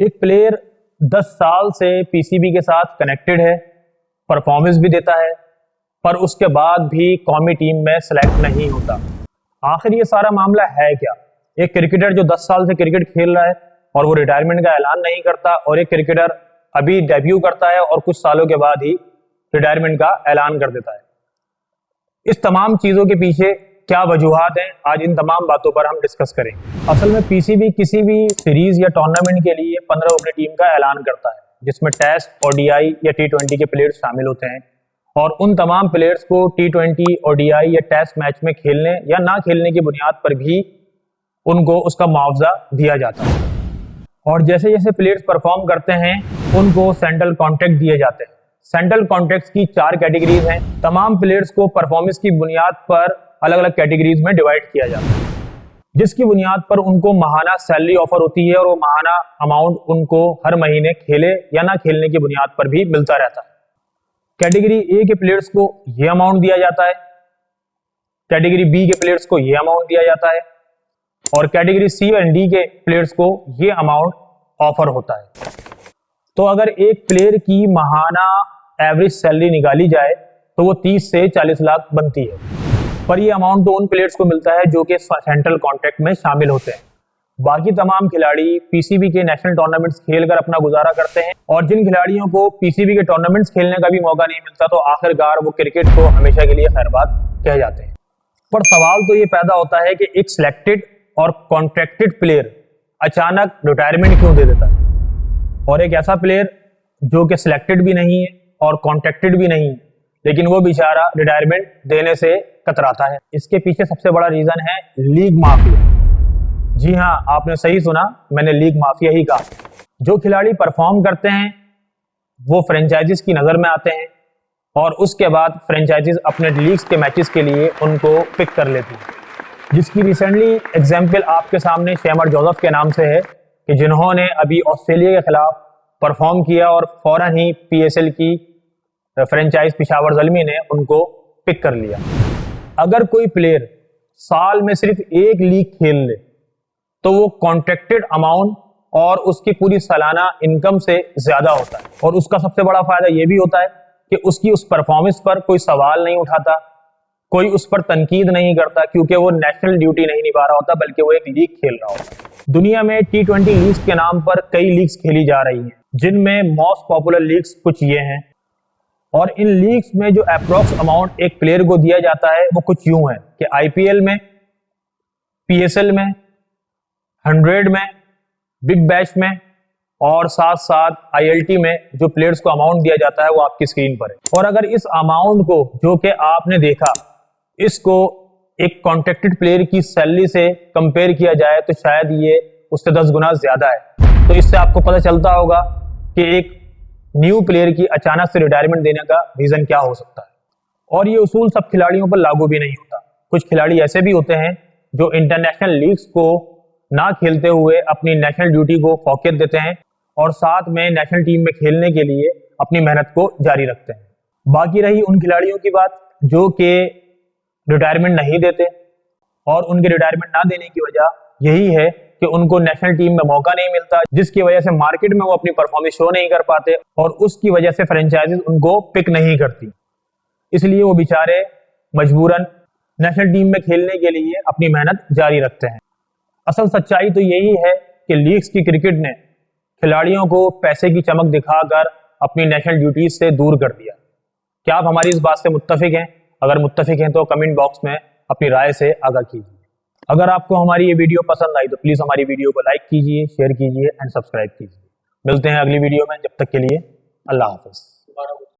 एक प्लेयर 10 साल से पीसीबी के साथ कनेक्टेड है, परफॉर्मेंस भी देता है, पर उसके बाद भी कौमी टीम में सेलेक्ट नहीं होता। आखिर ये सारा मामला है क्या? एक क्रिकेटर जो 10 साल से क्रिकेट खेल रहा है और वो रिटायरमेंट का ऐलान नहीं करता, और एक क्रिकेटर अभी डेब्यू करता है और कुछ सालों के बाद ही रिटायरमेंट का ऐलान कर देता है। इस तमाम चीजों के पीछे क्या वजूहात हैं, आज इन तमाम बातों पर हम डिस्कस करेंगे। असल में पीसीबी किसी भी सीरीज या टूर्नामेंट के लिए 15 ओवर टीम का ऐलान करता है, जिसमें टेस्ट, ओडीआई या टी20 के प्लेयर्स शामिल होते हैं, और उन तमाम प्लेयर्स को टी20, ओडीआई या टेस्ट मैच में खेलने या ना खेलने की बुनियाद पर भी उनको उसका मुआवजा दिया जाता है। और जैसे जैसे प्लेयर्स परफॉर्म करते हैं उनको सेंट्रल कॉन्ट्रैक्ट दिए जाते हैं। सेंट्रल कॉन्ट्रैक्ट्स की 4 कैटेगरीज हैं। तमाम प्लेयर्स को परफॉर्मेंस की बुनियाद पर अलग अलग कैटेगरीज में डिवाइड किया जाता है, जिसकी बुनियाद पर उनको माहाना सैलरी ऑफर होती है, और वो माहाना अमाउंट उनको हर महीने खेले या ना खेलने की बुनियाद पर भी मिलता रहता है। कैटेगरी ए के प्लेयर्स को ये अमाउंट दिया जाता है, कैटेगरी बी के प्लेयर्स को ये अमाउंट दिया जाता है, और कैटेगरी सी और डी के प्लेयर्स को ये अमाउंट ऑफर होता है। तो अगर एक प्लेयर की माहाना एवरेज सैलरी निकाली जाए तो वो 30 से 40 लाख बनती है, पर ये अमाउंट तो उन प्लेयर्स को मिलता है जो कि सेंट्रल कॉन्ट्रैक्ट में शामिल होते हैं। बाकी तमाम खिलाड़ी पीसीबी के नेशनल टूर्नामेंट्स खेलकर अपना गुजारा करते हैं, और जिन खिलाड़ियों को पीसीबी के टूर्नामेंट्स खेलने का भी मौका नहीं मिलता तो आखिरकार वो क्रिकेट को हमेशा के लिए खैरबाद कह जाते हैं। पर सवाल तो ये पैदा होता है कि एक सिलेक्टेड और कॉन्ट्रैक्टेड प्लेयर अचानक रिटायरमेंट क्यों दे देता है, और एक ऐसा प्लेयर जो कि सिलेक्टेड भी नहीं है और कॉन्ट्रैक्टेड भी नहीं, लेकिन वो बेचारा रिटायरमेंट देने से कतराता है। इसके पीछे सबसे बड़ा रीजन है लीग माफिया। जी हाँ, आपने सही सुना, मैंने लीग माफिया ही कहा। जो खिलाड़ी परफॉर्म करते हैं वो फ्रेंचाइजीज की नजर में आते हैं, और उसके बाद फ्रेंचाइजीज अपने लीग्स के मैचेस के लिए उनको पिक कर लेती है, जिसकी रिसेंटली एग्जाम्पल आपके सामने शेमर जोसेफ के नाम से है, कि जिन्होंने अभी ऑस्ट्रेलिया के खिलाफ परफॉर्म किया और फौरन ही पीएसएल की फ्रेंचाइज पिशावर ज़ल्मी ने उनको पिक कर लिया। अगर कोई प्लेयर साल में सिर्फ एक लीग खेल ले तो वो कॉन्ट्रैक्टेड अमाउंट और उसकी पूरी सालाना इनकम से ज्यादा होता है, और उसका सबसे बड़ा फायदा ये भी होता है कि उसकी उस परफॉर्मेंस पर कोई सवाल नहीं उठाता, कोई उस पर तनकीद नहीं करता, क्योंकि वो नेशनल ड्यूटी नहीं निभा रहा होता, बल्कि वो एक लीग खेल रहा होता है। दुनिया में टी20 लीग्स के नाम पर कई लीग्स खेली जा रही हैं, जिनमें मोस्ट पॉपुलर लीग्स कुछ ये हैं, और इन लीग्स में जो अप्रोक्स अमाउंट एक प्लेयर को दिया जाता है वो कुछ यूं है कि आईपीएल में, पीएसएल में, 100 में, बिग बैश में, और साथ साथ आईएलटी में जो प्लेयर्स को अमाउंट दिया जाता है वो आपकी स्क्रीन पर है। और अगर इस अमाउंट को जो कि आपने देखा, इसको एक कॉन्ट्रैक्टेड प्लेयर की सैलरी से कंपेयर किया जाए तो शायद ये उससे 10 गुना ज्यादा है। तो इससे आपको पता चलता होगा कि एक न्यू प्लेयर की अचानक से रिटायरमेंट देने का रीजन क्या हो सकता है। और ये उसूल सब खिलाड़ियों पर लागू भी नहीं होता। कुछ खिलाड़ी ऐसे भी होते हैं जो इंटरनेशनल लीग्स को ना खेलते हुए अपनी नेशनल ड्यूटी को फौकियत देते हैं, और साथ में नेशनल टीम में खेलने के लिए अपनी मेहनत को जारी रखते हैं। बाकी रही उन खिलाड़ियों की बात जो कि रिटायरमेंट नहीं देते, और उनके रिटायरमेंट ना देने की वजह यही है कि उनको नेशनल टीम में मौका नहीं मिलता, जिसकी वजह से मार्केट में वो अपनी परफॉर्मेंस शो नहीं कर पाते, और उसकी वजह से फ्रेंचाइजीज उनको पिक नहीं करती। इसलिए वो बेचारे मजबूरन नेशनल टीम में खेलने के लिए अपनी मेहनत जारी रखते हैं। असल सच्चाई तो यही है कि लीग्स की क्रिकेट ने खिलाड़ियों को पैसे की चमक दिखाकर अपनी नेशनल ड्यूटीज से दूर कर दिया। क्या आप हमारी इस बात से मुत्तफिक हैं? अगर मुत्तफिक हैं तो कमेंट बॉक्स में अपनी राय से आगाह कीजिए। अगर आपको हमारी ये वीडियो पसंद आई तो प्लीज हमारी वीडियो को लाइक कीजिए, शेयर कीजिए एंड सब्सक्राइब कीजिए। मिलते हैं अगली वीडियो में, जब तक के लिए अल्लाह हाफिज।